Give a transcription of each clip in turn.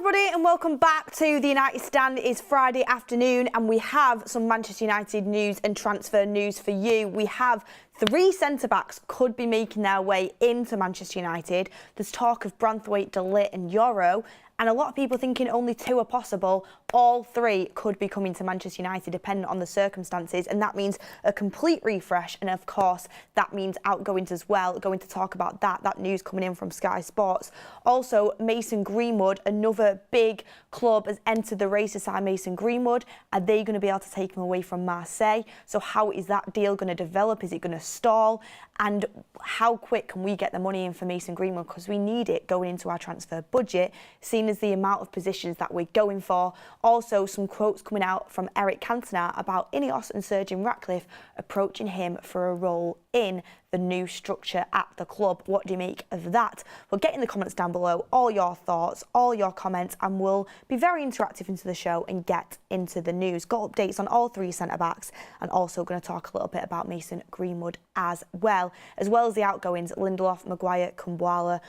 everybody and welcome back to the United Stand. It is Friday afternoon and we have some Manchester United news and transfer news for you. We have 3 centre-backs could be making their way into Manchester United. There's talk of Branthwaite, de Ligt and Yoro, and a lot of people thinking only 2 are possible. All 3 could be coming to Manchester United depending on the circumstances, and that means a complete refresh, and of course that means outgoings as well. Going to talk about that news coming in from Sky Sports. Also, Mason Greenwood, another big club, has entered the race to sign Mason Greenwood. Are they going to be able to take him away from Marseille? So how is that deal going to develop? Is it going to stall? And how quick can we get the money in for Mason Greenwood? Because we need it going into our transfer budget, seeing as the amount of positions that we're going for. Also, some quotes coming out from Cantona about INEOS and Sir Jim Ratcliffe approaching him for a role in the new structure at the club. What do you make of that? Well, get in the comments down below all your thoughts, all your comments, and we'll be very interactive into the show and get into the news. Got updates on all 3 centre-backs and also going to talk a little bit about Mason Greenwood as well as the outgoings, Lindelof, Maguire, Kumbwala.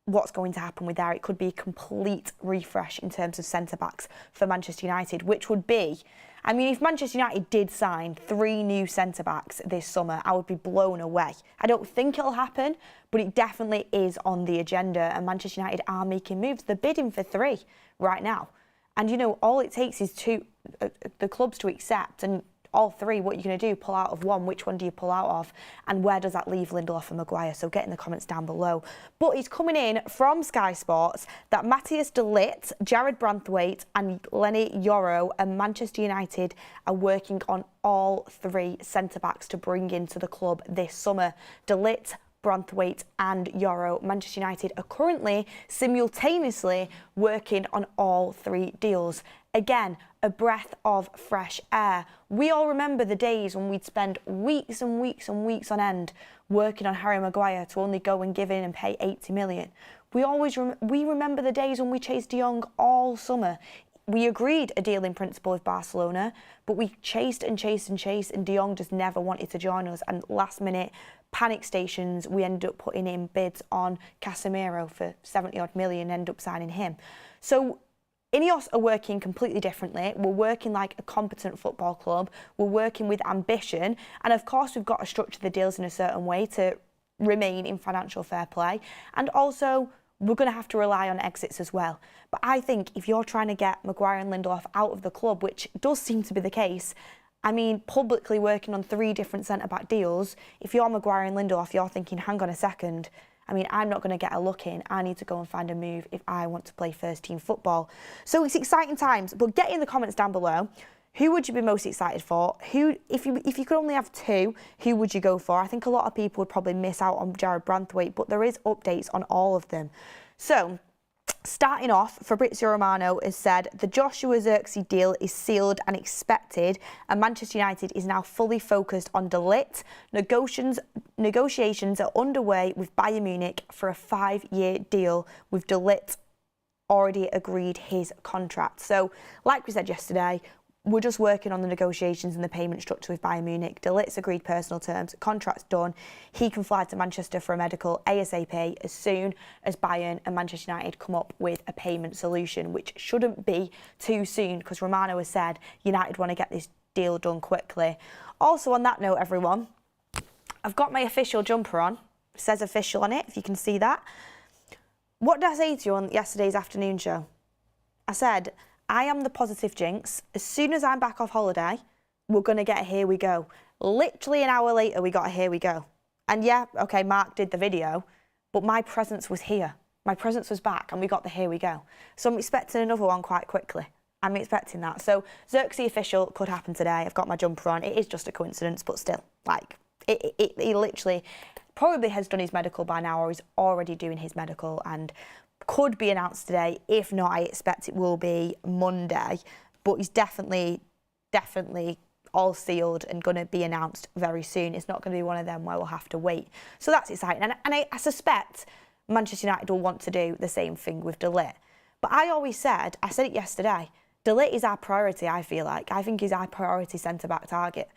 What's going to happen with there? It could be a complete refresh in terms of centre-backs for Manchester United, which would be, I mean, if Manchester United did sign 3 new centre-backs this summer, I would be blown away. I don't think it'll happen, but it definitely is on the agenda, and Manchester United are making moves. They're bidding for 3 right now. And, you know, all it takes is the clubs to accept, and all 3, what are you going to do? Pull out of one? Which one do you pull out of? And where does that leave Lindelof and Maguire? So get in the comments down below. But it's coming in from Sky Sports that Matthijs de Ligt, Jarrad Branthwaite and Leny Yoro and Manchester United are working on all 3 centre-backs to bring into the club this summer. De Ligt, Branthwaite and Yoro. Manchester United are currently simultaneously working on all 3 deals. Again, a breath of fresh air. We all remember the days when we'd spend weeks and weeks and weeks on end working on Harry Maguire to only go and give in and pay 80 million. We remember the days when we chased De Jong all summer. We agreed a deal in principle with Barcelona, but we chased and chased and chased, and De Jong just never wanted to join us. And last minute panic stations, we ended up putting in bids on Casemiro for 70 odd million, end up signing him. So INEOS are working completely differently. We're working like a competent football club. We're working with ambition. And of course, we've got to structure the deals in a certain way to remain in financial fair play. And also, we're going to have to rely on exits as well. But I think if you're trying to get Maguire and Lindelof out of the club, which does seem to be the case, I mean, publicly working on 3 different centre-back deals, if you're Maguire and Lindelof, you're thinking, hang on a second, I mean, I'm not going to get a look in. I need to go and find a move if I want to play first-team football. So it's exciting times, but get in the comments down below. Who would you be most excited for? If you could only have 2, who would you go for? I think a lot of people would probably miss out on Jarrad Branthwaite, but there is updates on all of them. So, starting off, Fabrizio Romano has said the Joshua Zirkzee deal is sealed and expected, and Manchester United is now fully focused on de Ligt. Negotiations are underway with Bayern Munich for a 5-year deal, with de Ligt already agreed his contract. So, like we said yesterday, we're just working on the negotiations and the payment structure with Bayern Munich. De Ligt's agreed personal terms, contract's done. He can fly to Manchester for a medical ASAP as soon as Bayern and Manchester United come up with a payment solution, which shouldn't be too soon because Romano has said United want to get this deal done quickly. Also on that note, everyone, I've got my official jumper on. It says official on it, if you can see that. What did I say to you on yesterday's afternoon show? I said, I am the positive jinx. As soon as I'm back off holiday, we're going to get a here we go. Literally an hour later, we got a here we go. And yeah, okay, Mark did the video, but my presence was here. My presence was back and we got the here we go. So I'm expecting another one quite quickly. I'm expecting that. So Zirkzee official could happen today. I've got my jumper on. It is just a coincidence, but still, like, he literally probably has done his medical by now or he's already doing his medical and could be announced today. If not, I expect it will be Monday. But he's definitely all sealed and going to be announced very soon. It's not going to be one of them where we'll have to wait. So that's exciting. And I suspect Manchester United will want to do the same thing with de Ligt. But I said it yesterday, de Ligt is our priority, I feel like. I think he's our priority centre-back target.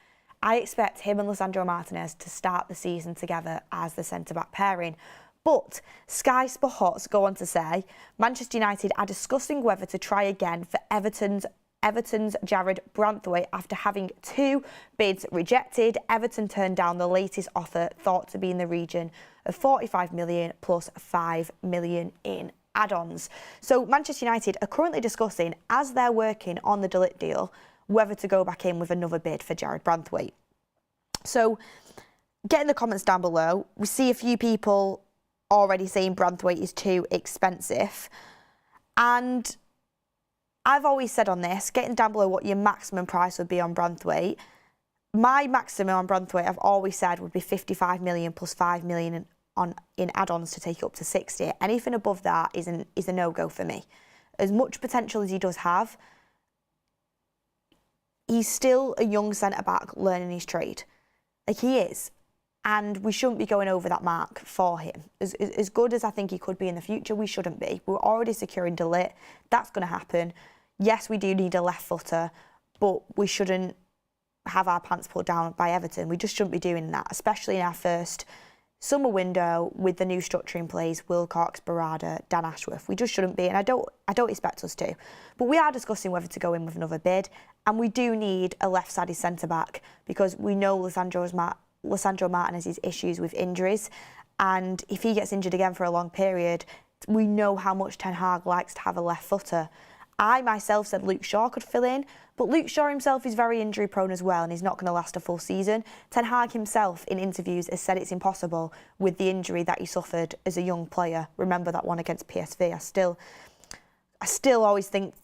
I expect him and Lisandro Martinez to start the season together as the centre-back pairing. But Sky Sports go on to say Manchester United are discussing whether to try again for Everton's Jarrad Branthwaite after having 2 bids rejected. Everton turned down the latest offer, thought to be in the region of 45 million plus 5 million in add-ons. So Manchester United are currently discussing, as they're working on the De Ligt deal, whether to go back in with another bid for Jarrad Branthwaite. So get in the comments down below. We see a few people already saying Branthwaite is too expensive. And I've always said on this, getting down below what your maximum price would be on Branthwaite. My maximum on Branthwaite, I've always said, would be 55 million plus 5 million in add-ons to take it up to 60. Anything above that is a no-go for me. As much potential as he does have, he's still a young centre-back learning his trade. Like, he is. And we shouldn't be going over that mark for him. As good as I think he could be in the future, we shouldn't be. We're already securing De Ligt. That's going to happen. Yes, we do need a left footer, but we shouldn't have our pants pulled down by Everton. We just shouldn't be doing that, especially in our first summer window with the new structure in place, Wilcox, Barada, Dan Ashworth. We just shouldn't be, and I don't expect us to. But we are discussing whether to go in with another bid, and we do need a left-sided centre-back because we know Lisandro Martinez's issues with injuries, and if he gets injured again for a long period, we know how much Ten Hag likes to have a left footer. I myself said Luke Shaw could fill in, but Luke Shaw himself is very injury prone as well, and he's not going to last a full season. Ten Hag himself in interviews has said it's impossible with the injury that he suffered as a young player. Remember that one against PSV. I still always think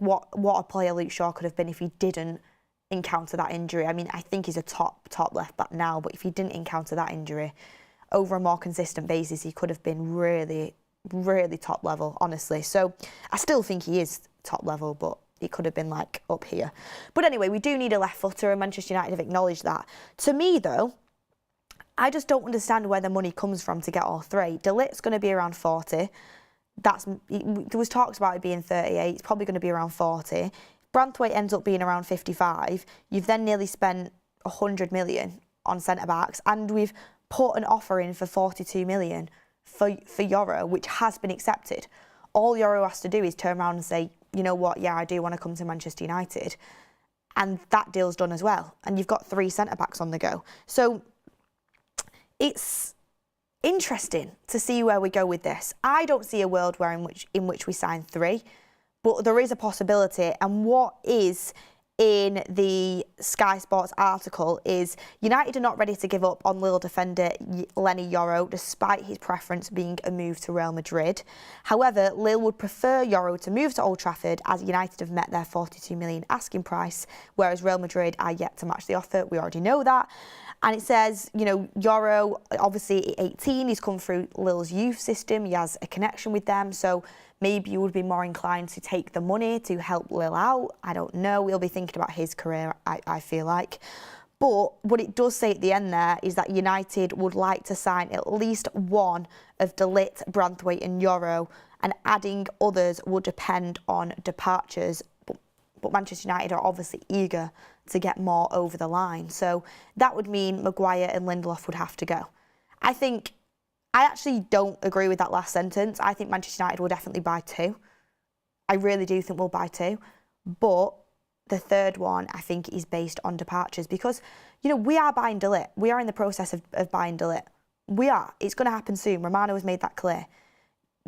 what a player Luke Shaw could have been if he didn't encounter that injury. I mean, I think he's a top left back now, but if he didn't encounter that injury over a more consistent basis, he could have been really top level, honestly. So I still think he is top level, but he could have been like up here. But anyway, we do need a left footer, and Manchester United have acknowledged that. To me though, I just don't understand where the money comes from to get all 3. De Ligt's going to be around 40. There was talks about it being 38. It's probably going to be around 40. Branthwaite ends up being around 55. You've then nearly spent 100 million on centre-backs, and we've put an offer in for 42 million for Yoro, which has been accepted. All Yoro has to do is turn around and say, you know what, yeah, I do want to come to Manchester United. And that deal's done as well. And you've got 3 centre-backs on the go. So it's interesting to see where we go with this. I don't see a world in which we sign 3. But there is a possibility, and what is in the Sky Sports article is United are not ready to give up on Lille defender Leny Yoro, despite his preference being a move to Real Madrid. However, Lille would prefer Yoro to move to Old Trafford, as United have met their 42 million asking price, whereas Real Madrid are yet to match the offer. We already know that. And it says, you know, Yoro, obviously 18, he's come through Lille's youth system, he has a connection with them, so maybe you would be more inclined to take the money to help Lille out. I don't know. We'll be thinking about his career, I feel like. But what it does say at the end there is that United would like to sign at least one of De Ligt, Branthwaite and Yoro, and adding others will depend on departures. But Manchester United are obviously eager to get more over the line. So that would mean Maguire and Lindelof would have to go. I actually don't agree with that last sentence. I think Manchester United will definitely buy 2. I really do think we'll buy 2. But the third one, I think, is based on departures because, you know, we are buying De Ligt. We are in the process of buying De Ligt. We are. It's going to happen soon. Romano has made that clear.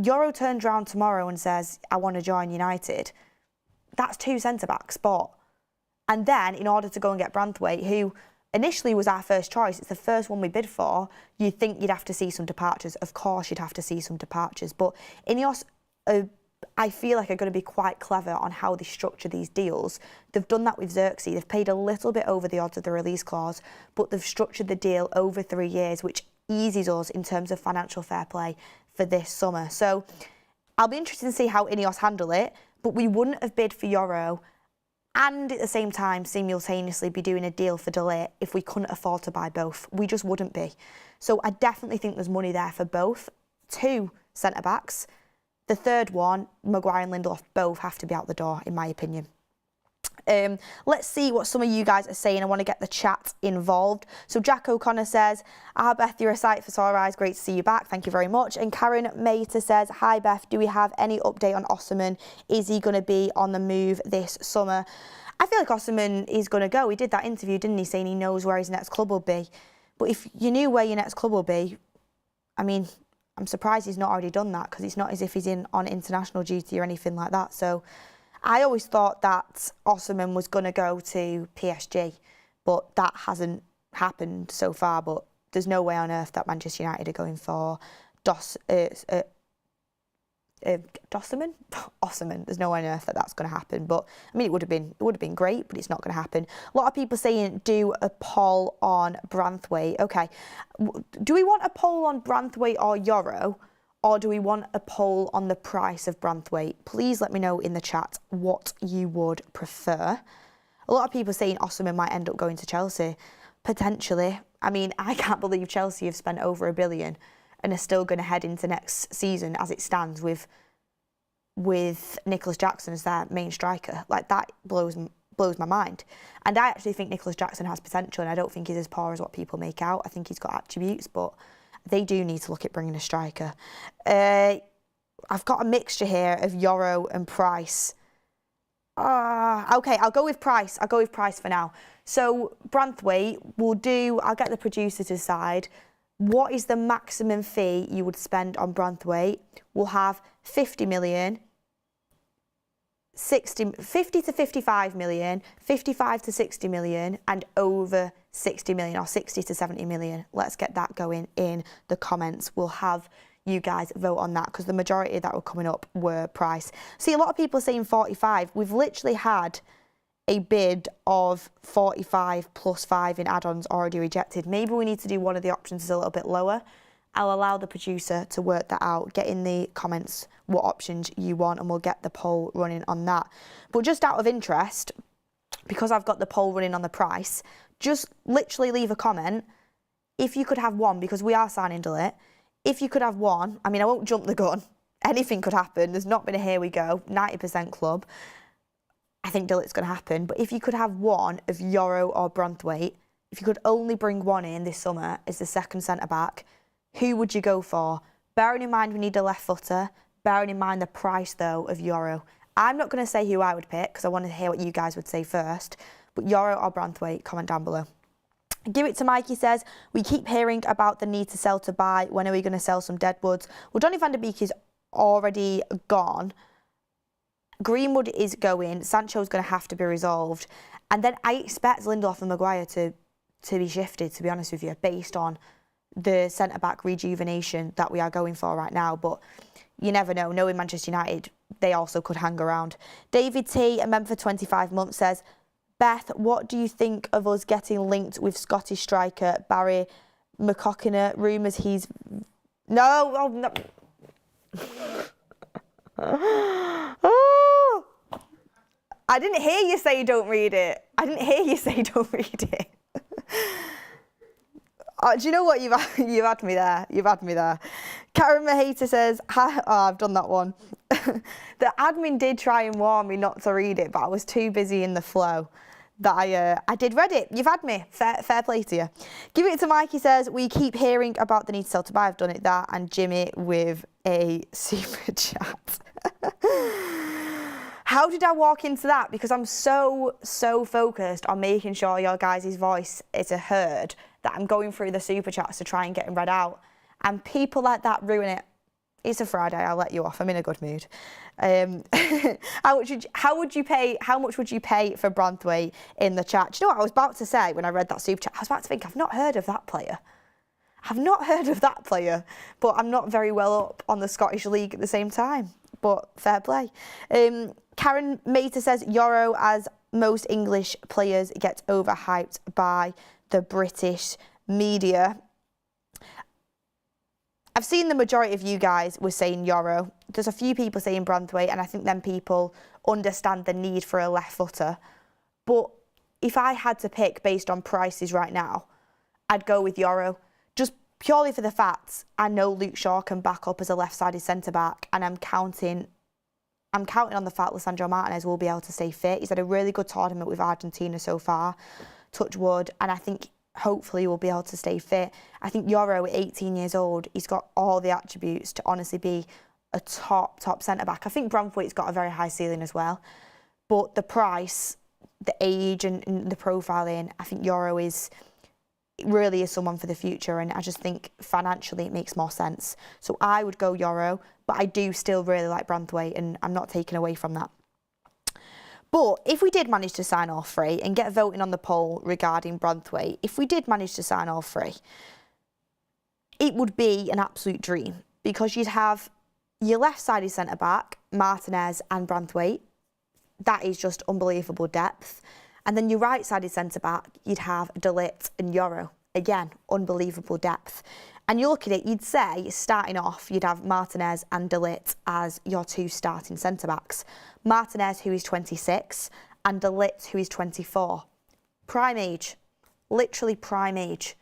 Yoro turns around tomorrow and says, I want to join United. That's 2 centre-backs bought. And then, in order to go and get Branthwaite, who initially was our first choice, it's the first one we bid for, you'd think you'd have to see some departures. Of course you'd have to see some departures. But INEOS, I feel like, are going to be quite clever on how they structure these deals. They've done that with Xerxes. They've paid a little bit over the odds of the release clause, but they've structured the deal over 3 years, which eases us in terms of financial fair play for this summer. So I'll be interested to see how INEOS handle it, but we wouldn't have bid for Yoro and at the same time simultaneously be doing a deal for De Ligt if we couldn't afford to buy both. We just wouldn't be. So I definitely think there's money there for both. 2 centre-backs. The third one, Maguire and Lindelof, both have to be out the door, in my opinion. Let's see what some of you guys are saying. I want to get the chat involved. So Jack O'Connor says, Beth, you're a sight for sore eyes. Great to see you back. Thank you very much. And Karen Mater says, hi, Beth. Do we have any update on Osimhen? Is he going to be on the move this summer? I feel like Osimhen is going to go. He did that interview, didn't he, saying he knows where his next club will be. But if you knew where your next club will be, I mean, I'm surprised he's not already done that, because it's not as if he's on international duty or anything like that. So I always thought that Osimhen was going to go to PSG, but that hasn't happened so far. But there's no way on earth that Manchester United are going for Osimhen. There's no way on earth that that's going to happen. But I mean, it would have been great, but it's not going to happen. A lot of people saying do a poll on Branthwaite. Okay, do we want a poll on Branthwaite or Yoro? Or do we want a poll on the price of Branthwaite? Please let me know in the chat what you would prefer. A lot of people saying Osimhen might end up going to Chelsea. Potentially. I mean, I can't believe Chelsea have spent over £1 billion and are still going to head into next season as it stands with Nicholas Jackson as their main striker. Like, that blows my mind. And I actually think Nicholas Jackson has potential, and I don't think he's as poor as what people make out. I think he's got attributes, but they do need to look at bringing a striker. I've got a mixture here of Yoro and Price. Okay, I'll go with Price. I'll go with Price for now. So Branthwaite, I'll get the producer to decide what is the maximum fee you would spend on Branthwaite. We'll have 50 million, 50 to 55 million, 55 to 60 million, and over 60 million, or 60 to 70 million. Let's get that going in the comments. We'll have you guys vote on that, because the majority that were coming up were Price. See, a lot of people saying 45. We've literally had a bid of 45 plus 5 in add-ons already rejected. Maybe we need to do one of the options a little bit lower. I'll allow the producer to work that out. Get in the comments what options you want, and we'll get the poll running on that. But just out of interest, because I've got the poll running on the price, just literally leave a comment. If you could have one, because we are signing De Ligt, if you could have one, I mean, I won't jump the gun. Anything could happen. There's not been a here we go, 90% club. I think De Ligt's going to happen. But if you could have one of Yoro or Branthwaite, if you could only bring one in this summer as the second centre-back, who would you go for? Bearing in mind we need a left footer, bearing in mind the price, though, of Yoro. I'm not going to say who I would pick, because I want to hear what you guys would say first. But Yoro or Branthwaite, comment down below. Give It to Mikey says, we keep hearing about the need to sell to buy. When are we going to sell some deadwoods? Well, Donny van der Beek is already gone. Greenwood is going. Sancho's going to have to be resolved. And then I expect Lindelof and Maguire to be shifted, to be honest with you, based on the centre-back rejuvenation that we are going for right now. But you never know. Knowing Manchester United, they also could hang around. David T, a member for 25 months, says, Beth, what do you think of us getting linked with Scottish striker Barry McCockiner? Rumours he's... No! Oh, no. Oh. I didn't hear you say don't read it. Do you know what? You've had me there. Karen Mahita says, hi. Oh, I've done that one. The admin did try and warn me not to read it, but I was too busy in the flow that I did read it. You've had me. Fair play to you. Give It to Mikey says, we keep hearing about the need to sell to buy. I've done it that. And Jimmy with a super chat. How did I walk into that? Because I'm so focused on making sure your guys' voice is heard that I'm going through the super chats to try and get them read out. And people like that ruin it. It's a Friday, I'll let you off. I'm in a good mood. How much would you pay for Branthwaite in the chat? Do you know what I was about to say when I read that super chat? I was about to think, I've not heard of that player. But I'm not very well up on the Scottish League at the same time. But fair play. Karen Mater says, Yoro, as most English players, gets overhyped by the British media. I've seen the majority of you guys were saying Yoro. There's a few people saying Branthwaite, and I think then people understand the need for a left footer. But if I had to pick based on prices right now, I'd go with Yoro. Just purely for the fact I know Luke Shaw can back up as a left-sided centre-back, and I'm counting I'm counting on the fact Lisandro Martinez will be able to stay fit. He's had a really good tournament with Argentina so far, touch wood, and I think hopefully he will be able to stay fit. I think Yoro, at 18 years old, he's got all the attributes to honestly be a top centre-back. I think Branthwaite's got a very high ceiling as well, but the price, the age and the profiling, I think Yoro really is someone for the future, and I just think financially it makes more sense. So I would go Yoro, but I do still really like Branthwaite, and I'm not taking away from that. But if we did manage to sign all three and get voting on the poll regarding Branthwaite, if we did manage to sign all three, it would be an absolute dream, because you'd have your left-sided centre-back, Martinez and Branthwaite. That is just unbelievable depth. And then your right-sided centre-back, you'd have De Ligt and Yoro. Again, unbelievable depth. And you look at it, you'd say, starting off, you'd have Martinez and De Ligt as your two starting centre-backs. Martinez, who is 26, and De Ligt, who is 24. Prime age, literally prime age,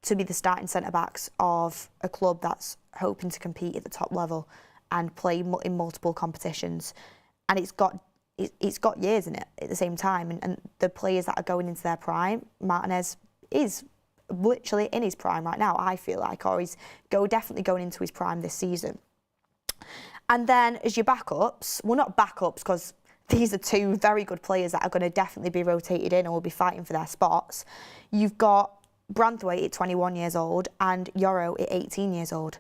to be the starting centre-backs of a club that's hoping to compete at the top level and play in multiple competitions. And it's got years in it at the same time. And the players that are going into their prime, Martinez is literally in his prime right now, I feel like, or he's definitely going into his prime this season. And then as your backups, well, not backups, because these are two very good players that are going to definitely be rotated in and will be fighting for their spots. You've got Branthwaite at 21 years old and Yoro at 18 years old.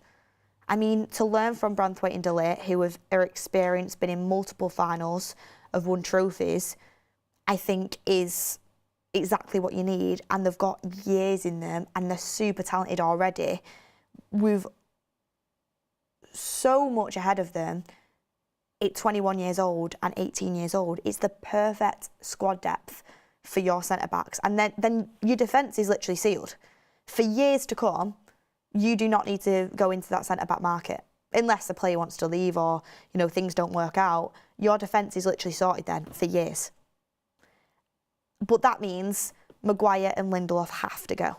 I mean, to learn from Branthwaite and De Ligt, who are experienced, been in multiple finals, have won trophies, I think is exactly what you need. And they've got years in them, and they're super talented already, with so much ahead of them at 21 years old and 18 years old. It's the perfect squad depth for your centre-backs. And then your defence is literally sealed. For years to come, you do not need to go into that centre-back market. Unless the player wants to leave or, you know, things don't work out. Your defence is literally sorted then for years. But that means Maguire and Lindelof have to go.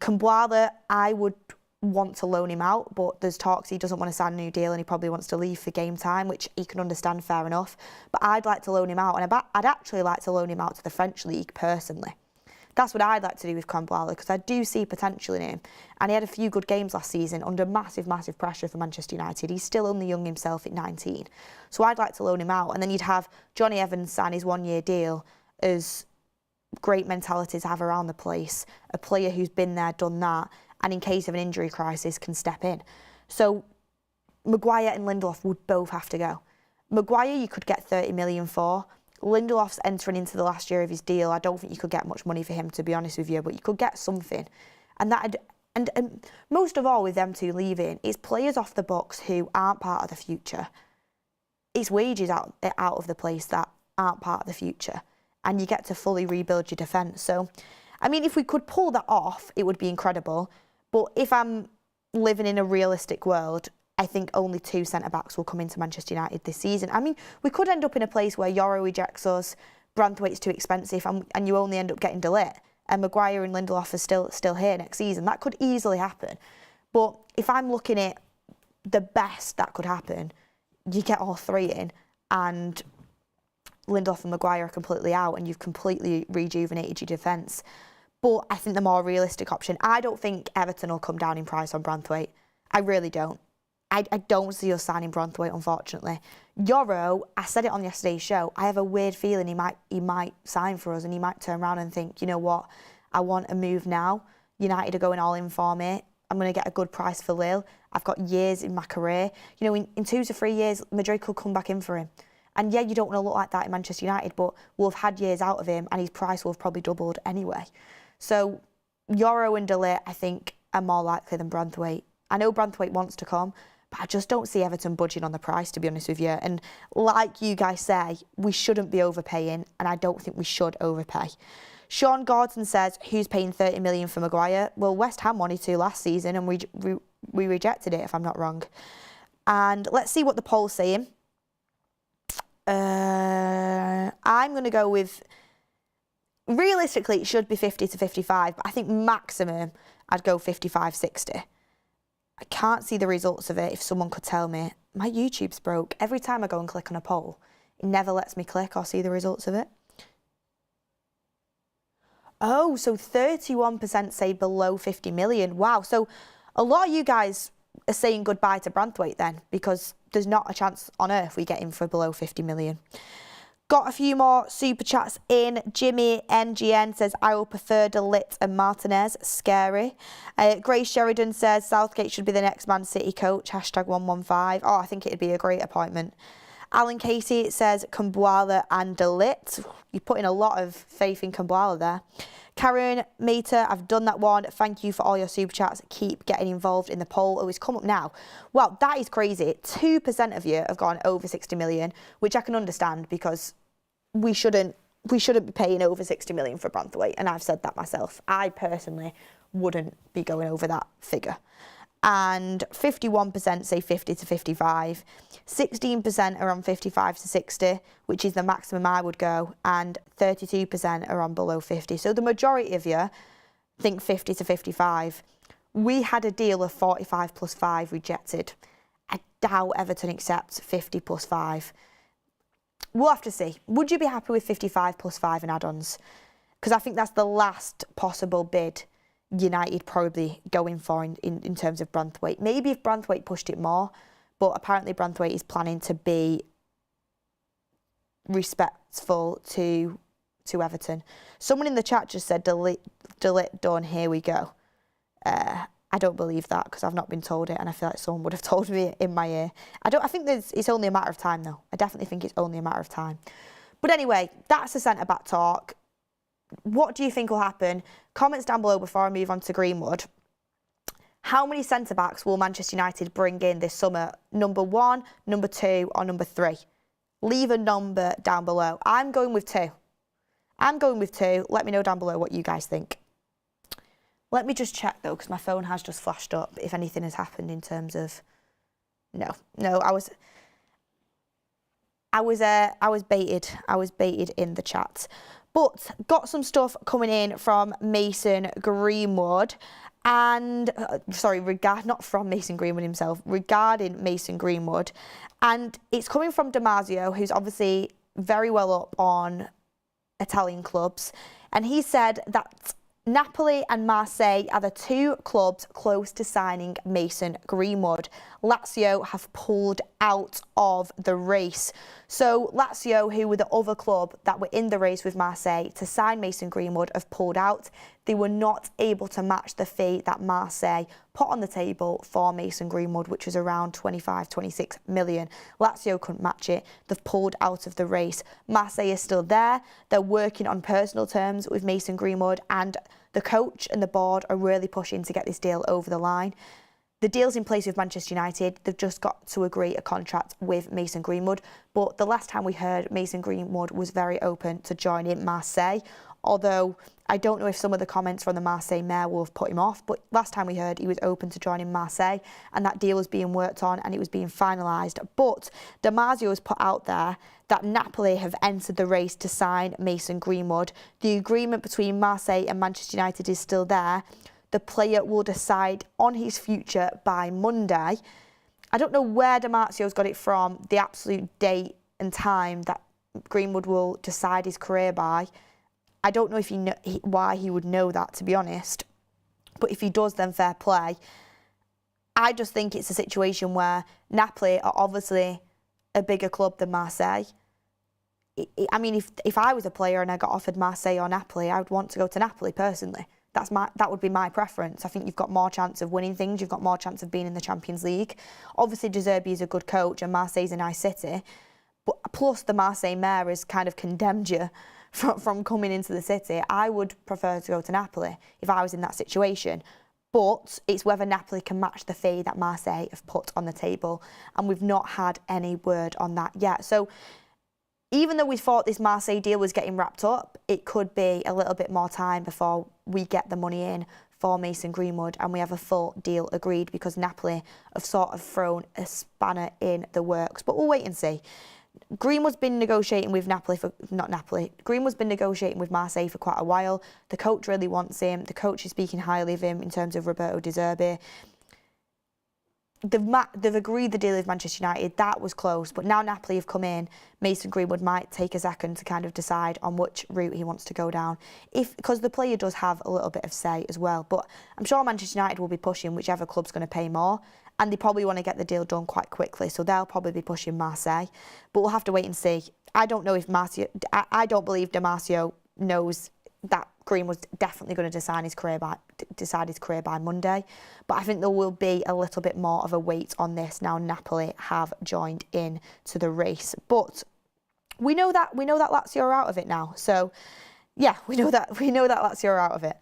Kambwala, I would want to loan him out, but there's talks he doesn't want to sign a new deal and he probably wants to leave for game time, which he can understand, fair enough. But I'd like to loan him out, and I'd actually like to loan him out to the French league personally. That's what I'd like to do with Kambwala, because I do see potential in him. And he had a few good games last season under massive pressure for Manchester United. He's still only young himself at 19. So I'd like to loan him out. And then you'd have Johnny Evans sign his one-year deal as great mentality to have around the place, a player who's been there, done that, and in case of an injury crisis can step in. So Maguire and Lindelof would both have to go. Maguire you could get 30 million for. Lindelof's entering into the last year of his deal. I don't think you could get much money for him, to be honest with you, but you could get something. And most of all with them two leaving, it's players off the books who aren't part of the future. It's wages out of the place that aren't part of the future. And you get to fully rebuild your defence. So, I mean, if we could pull that off, it would be incredible. But if I'm living in a realistic world, I think only two centre-backs will come into Manchester United this season. I mean, we could end up in a place where Yoro rejects us, Branthwaite's too expensive, and you only end up getting De Ligt, and Maguire and Lindelof are still here next season. That could easily happen. But if I'm looking at the best that could happen, you get all three in, and Lindelof and Maguire are completely out, and you've completely rejuvenated your defence. But I think the more realistic option, I don't think Everton will come down in price on Branthwaite. I really don't. I don't see us signing Branthwaite, unfortunately. Yoro, I said it on yesterday's show, I have a weird feeling he might sign for us, and he might turn around and think, you know what, I want a move now. United are going all in for me. I'm going to get a good price for Lille. I've got years in my career. You know, in 2 to 3 years, Madrid could come back in for him. And yeah, you don't want to look like that in Manchester United, but we'll have had years out of him, and his price will have probably doubled anyway. So Yoro and De Ligt, I think, are more likely than Branthwaite. I know Branthwaite wants to come, but I just don't see Everton budging on the price, to be honest with you. And like you guys say, we shouldn't be overpaying, and I don't think we should overpay. Sean Gordon says, who's paying 30 million for Maguire? Well, West Ham wanted to last season, and we rejected it, if I'm not wrong. And let's see what the poll's saying. I'm going to go with, realistically, it should be 50 to 55, but I think maximum I'd go 55, 60. I can't see the results of it. If someone could tell me, My YouTube's broke. Every time I go and click on a poll, it never lets me click or see the results of it. Oh, so 31% say below 50 million. Wow. So a lot of you guys are saying goodbye to Branthwaite then, because there's not a chance on earth we get him for below 50 million. Got a few more super chats in. Jimmy NGN says, I will prefer De Ligt and Martinez. Scary. Grace Sheridan says, Southgate should be the next Man City coach. #115. Oh, I think it'd be a great appointment. Alan Casey says, Kumbuala and De Ligt. You're putting a lot of faith in Kumbuala there. Karen Mater, I've done that one. Thank you for all your super chats. Keep getting involved in the poll. Oh, it's come up now. Well, that is crazy. 2% of you have gone over 60 million, which I can understand because we shouldn't be paying over 60 million for Branthwaite, and I've said that myself. I personally wouldn't be going over that figure. And 51% say 50 to 55. 16% are on 55 to 60, which is the maximum I would go, and 32% are on below 50. So the majority of you think 50 to 55. We had a deal of 45 plus 5 rejected. I doubt Everton accepts 50 plus 5. We'll have to see. Would you be happy with 55 plus 5 and add-ons? Because I think that's the last possible bid United probably going for in terms of Branthwaite. Maybe if Branthwaite pushed it more, but apparently Branthwaite is planning to be respectful to Everton. Someone in the chat just said, delete done, here we go. I don't believe that because I've not been told it, and I feel like someone would have told me in my ear. I think it's only a matter of time though. I definitely think it's only a matter of time. But anyway, that's the centre-back talk. What do you think will happen? Comments down below before I move on to Greenwood. How many centre-backs will Manchester United bring in this summer? Number 1, number 2 or number 3? Leave a number down below. I'm going with 2. I'm going with 2. Let me know down below what you guys think. Let me just check though, because my phone has just flashed up if anything has happened in terms of... No, I was baited. I was baited in the chat. But got some stuff coming in from Mason Greenwood and, not from Mason Greenwood himself, regarding Mason Greenwood. And it's coming from Damasio, who's obviously very well up on Italian clubs. And he said that Napoli and Marseille are the 2 clubs close to signing Mason Greenwood. Lazio have pulled out of the race. So Lazio, who were the other club that were in the race with Marseille to sign Mason Greenwood, have pulled out. They were not able to match the fee that Marseille put on the table for Mason Greenwood, which was around 25, 26 million. Lazio couldn't match it. They've pulled out of the race. Marseille is still there. They're working on personal terms with Mason Greenwood, and the coach and the board are really pushing to get this deal over the line. The deal's in place with Manchester United. They've just got to agree a contract with Mason Greenwood. But the last time we heard, Mason Greenwood was very open to joining Marseille. Although I don't know if some of the comments from the Marseille mayor will have put him off. But last time we heard, he was open to joining Marseille. And that deal was being worked on and it was being finalised. But Damasio has put out there that Napoli have entered the race to sign Mason Greenwood. The agreement between Marseille and Manchester United is still there. The player will decide on his future by Monday. I don't know where Damasio's got it from, the absolute date and time that Greenwood will decide his career by. I don't know if why he would know that, to be honest. But if he does, then fair play. I just think it's a situation where Napoli are obviously a bigger club than Marseille. I mean, if I was a player and I got offered Marseille or Napoli, I would want to go to Napoli personally. That would be my preference. I think you've got more chance of winning things. You've got more chance of being in the Champions League. Obviously, De Zerbi is a good coach and Marseille's a nice city. But plus, the Marseille mayor has kind of condemned you from coming into the city. I would prefer to go to Napoli if I was in that situation. But it's whether Napoli can match the fee that Marseille have put on the table. And we've not had any word on that yet. So even though we thought this Marseille deal was getting wrapped up, it could be a little bit more time before we get the money in for Mason Greenwood and we have a full deal agreed, because Napoli have sort of thrown a spanner in the works. But we'll wait and see. Greenwood's been negotiating with Greenwood's been negotiating with Marseille for quite a while. The coach really wants him. The coach is speaking highly of him in terms of Roberto De Zerbi. they've agreed the deal with Manchester United. That was close, but now Napoli have come in. Mason Greenwood might take a second to kind of decide on which route he wants to go down, because the player does have a little bit of say as well. But I'm sure Manchester United will be pushing whichever club's going to pay more, and they probably want to get the deal done quite quickly, so they'll probably be pushing Marseille. But we'll have to wait and see. I don't know if I don't believe Damasio knows that Greenwood's definitely going to decide his career by Monday, but I think there will be a little bit more of a weight on this now Napoli have joined in to the race. But we know that Lazio are out of it now, so yeah, we know that Lazio are out of it.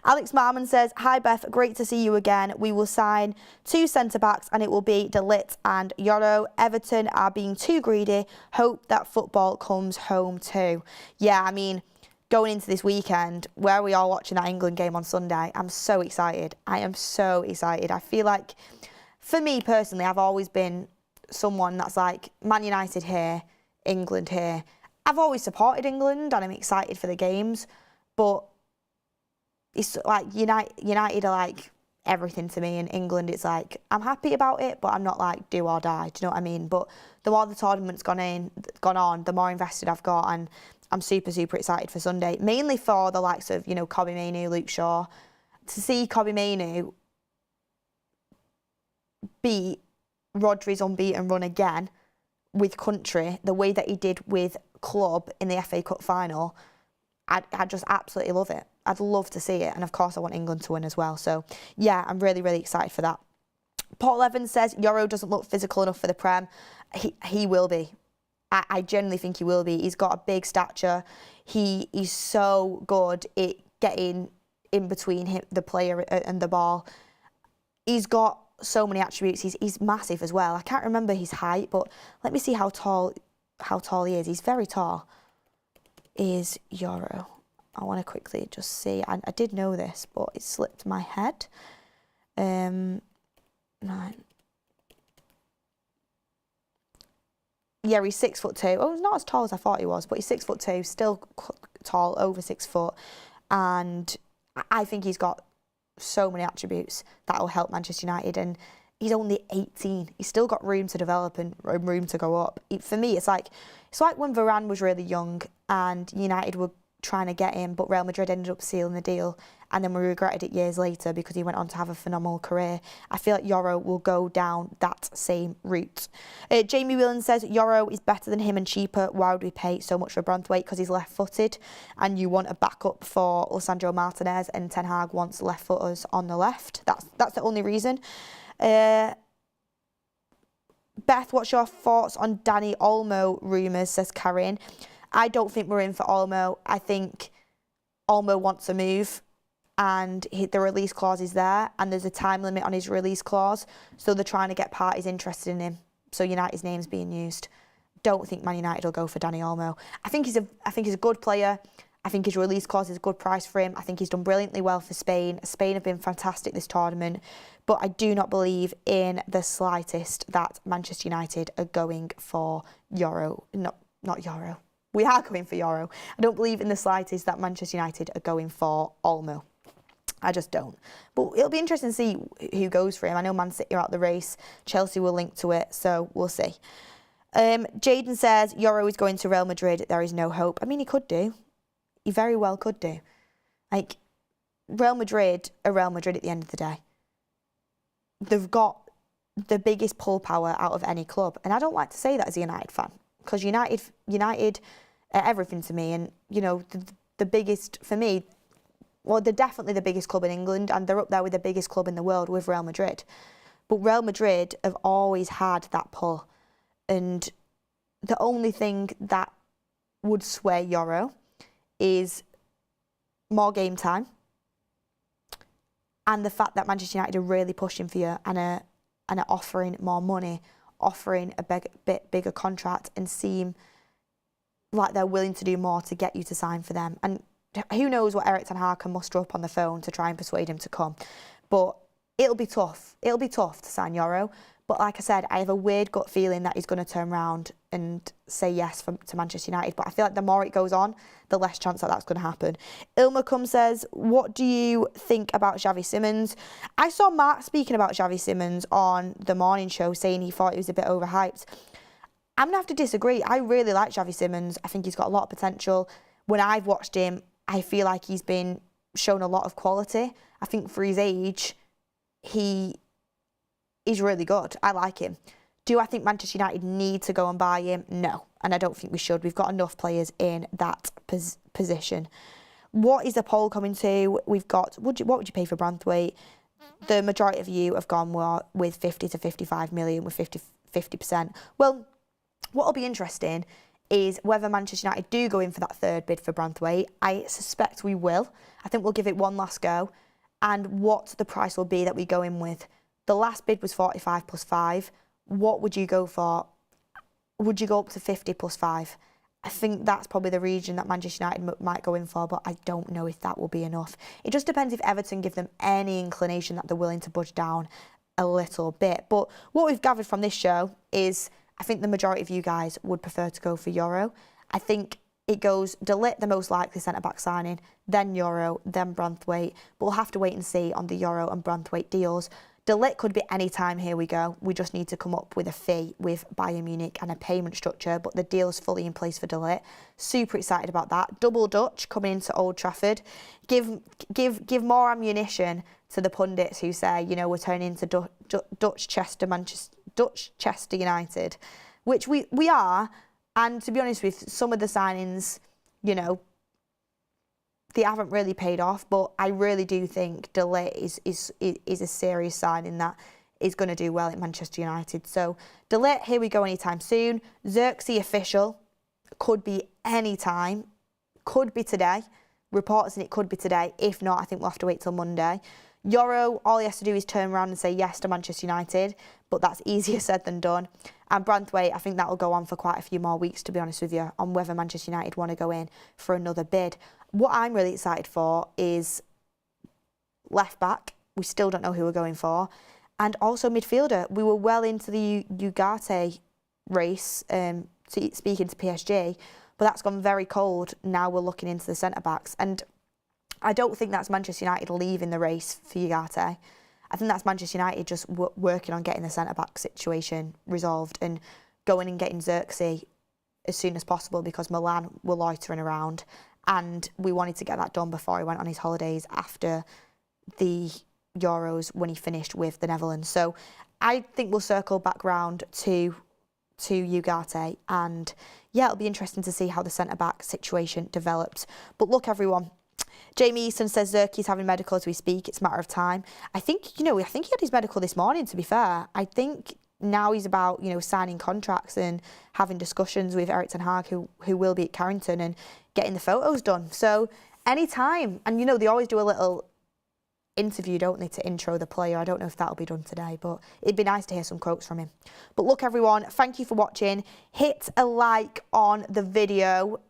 Alex Marman says, "Hi Beth, great to see you again. We will sign 2 centre-backs and it will be De Ligt and Yoro. Everton are being too greedy. Hope that football comes home too." Yeah, I mean, going into this weekend, where we are watching that England game on Sunday, I'm so excited. I am so excited. I feel like, for me personally, I've always been someone that's like, Man United here, England here. I've always supported England and I'm excited for the games, but it's like United are like everything to me, and England, it's like, I'm happy about it, but I'm not like do or die. Do you know what I mean? But the more the tournament's gone on, the more invested I've got, and I'm super, super excited for Sunday, mainly for the likes of, Kobbie Mainoo, Luke Shaw. To see Kobbie Mainoo beat Rodri's unbeaten run again with country, the way that he did with club in the FA Cup final, I just absolutely love it. I'd love to see it. And of course, I want England to win as well. So yeah, I'm really, really excited for that. Paul Evans says, Yoro doesn't look physical enough for the Prem. He will be. I genuinely think he will be. He's got a big stature. He's so good at getting in between the player and the ball. He's got so many attributes. He's massive as well. I can't remember his height, but let me see how tall he is. He's very tall. Is Yoro? I want to quickly just see. I did know this, but it slipped my head. 9. Yeah, he's 6'2". Oh, he's not as tall as I thought he was, but he's 6'2", still tall, over 6 foot. And I think he's got so many attributes that will help Manchester United. And he's only 18. He's still got room to develop and room to go up. For me, it's like when Varane was really young and United were trying to get him, but Real Madrid ended up sealing the deal, and then we regretted it years later because he went on to have a phenomenal career. I feel like Yoro will go down that same route. Jamie Whelan says, Yoro is better than him and cheaper. Why would we pay so much for Branthwaite? Because he's left-footed, and you want a backup for Lisandro Martinez, and Ten Hag wants left-footers on the left. That's the only reason. Beth, what's your thoughts on Dani Olmo rumours, says Karin. I don't think we're in for Olmo. I think Olmo wants a move, and the release clause is there, and there's a time limit on his release clause, so they're trying to get parties interested in him. So United's name's being used. Don't think Man United will go for Dani Olmo. I think he's a good player. I think his release clause is a good price for him. I think he's done brilliantly well for Spain. Spain have been fantastic this tournament, but I do not believe in the slightest that Manchester United are going for Yoro. Not Yoro. We are going for Yoro. I don't believe in the slightest that Manchester United are going for Olmo. I just don't. But it'll be interesting to see who goes for him. I know Man City are out the race. Chelsea will link to it, so we'll see. Jaden says, Yoro is going to Real Madrid. There is no hope. I mean, he could do. He very well could do. Like, Real Madrid are Real Madrid at the end of the day. They've got the biggest pull power out of any club. And I don't like to say that as a United fan, because United are everything to me. And, the biggest, for me, well, they're definitely the biggest club in England, and they're up there with the biggest club in the world with Real Madrid. But Real Madrid have always had that pull. And the only thing that would sway Yoro is more game time, and the fact that Manchester United are really pushing for you and are offering more money, offering a bit bigger contract, and seem like they're willing to do more to get you to sign for them. And who knows what Erik ten Hag can muster up on the phone to try and persuade him to come. But it'll be tough. It'll be tough to sign Yoro. But But like I said, I have a weird gut feeling that he's going to turn around and say yes to Manchester United. But I feel like the more it goes on, the less chance that that's going to happen. Ilma Cum says, what do you think about Xavi Simons? I saw Mark speaking about Xavi Simons on the morning show, saying he thought he was a bit overhyped. I'm going to have to disagree. I really like Xavi Simons. I think he's got a lot of potential. When I've watched him, I feel like he's been shown a lot of quality. I think for his age, he's really good. I like him. Do I think Manchester United need to go and buy him? No, and I don't think we should. We've got enough players in that position. What is the poll coming to? We've got, what would you pay for Branthwaite? The majority of you have gone with 50 to 55 million, with 50%. Well, what will be interesting is whether Manchester United do go in for that third bid for Branthwaite. I suspect we will. I think we'll give it one last go. And what the price will be that we go in with. The last bid was 45 plus 5. What would you go for? Would you go up to 50 plus 5? I think that's probably the region that Manchester United might go in for, but I don't know if that will be enough. It just depends if Everton give them any inclination that they're willing to budge down a little bit. But what we've gathered from this show is I think the majority of you guys would prefer to go for Yoro. I think it goes De Ligt, the most likely centre-back signing, then Yoro, then Branthwaite. But we'll have to wait and see on the Yoro and Branthwaite deals. De Ligt could be any time, here we go. We just need to come up with a fee with Bayern Munich and a payment structure, but the deal's fully in place for De Ligt. Super excited about that. Double Dutch coming into Old Trafford. Give more ammunition to the pundits who say, you know, we're turning into Dutch Chester United, which we are. And to be honest with some of the signings, you know, they haven't really paid off, but I really do think De Ligt is a serious signing that is going to do well at Manchester United. So De Ligt, here we go anytime soon. Xerxes official, could be any time, could be today. Reports and it could be today. If not, I think we'll have to wait till Monday. Yoro, all he has to do is turn around and say yes to Manchester United, but that's easier said than done. And Branthwaite, I think that will go on for quite a few more weeks, to be honest with you, on whether Manchester United want to go in for another bid. What I'm really excited for is left back. We still don't know who we're going for. And also midfielder. We were well into the Ugarte race, speaking to PSG, but that's gone very cold. Now we're looking into the centre-backs. And I don't think that's Manchester United leaving the race for Ugarte. I think that's Manchester United just working on getting the centre-back situation resolved and going and getting Xerxes as soon as possible, because Milan were loitering around and we wanted to get that done before he went on his holidays after the Euros when he finished with the Netherlands. So I think we'll circle back round to Ugarte, and yeah, it'll be interesting to see how the centre-back situation develops. But look, everyone, Jamie Easton says Xerxes having medical as we speak. It's a matter of time. I think he had his medical this morning, to be fair. I think now he's about, signing contracts and having discussions with Erik ten Hag, who will be at Carrington, and getting the photos done. So anytime. And, they always do a little interview, don't they, to intro the player. I don't know if that'll be done today, but it'd be nice to hear some quotes from him. But look, everyone, thank you for watching. Hit a like on the video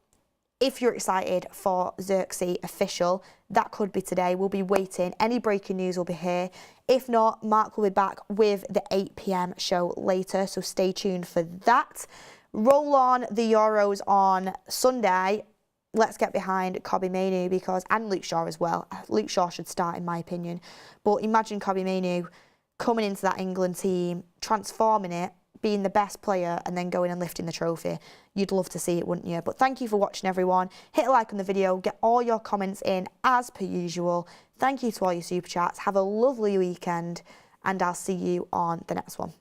if you're excited for Xerxes official. That could be today. We'll be waiting. Any breaking news will be here. If not, Mark will be back with the 8 p.m. show later, so stay tuned for that. Roll on the Euros on Sunday. Let's get behind Kobbie Mainoo, and Luke Shaw as well. Luke Shaw should start, in my opinion. But imagine Kobbie Mainoo coming into that England team, transforming it, being the best player, and then going and lifting the trophy. You'd love to see it, wouldn't you? But thank you for watching, everyone. Hit a like on the video. Get all your comments in as per usual. Thank you to all your super chats. Have a lovely weekend, and I'll see you on the next one.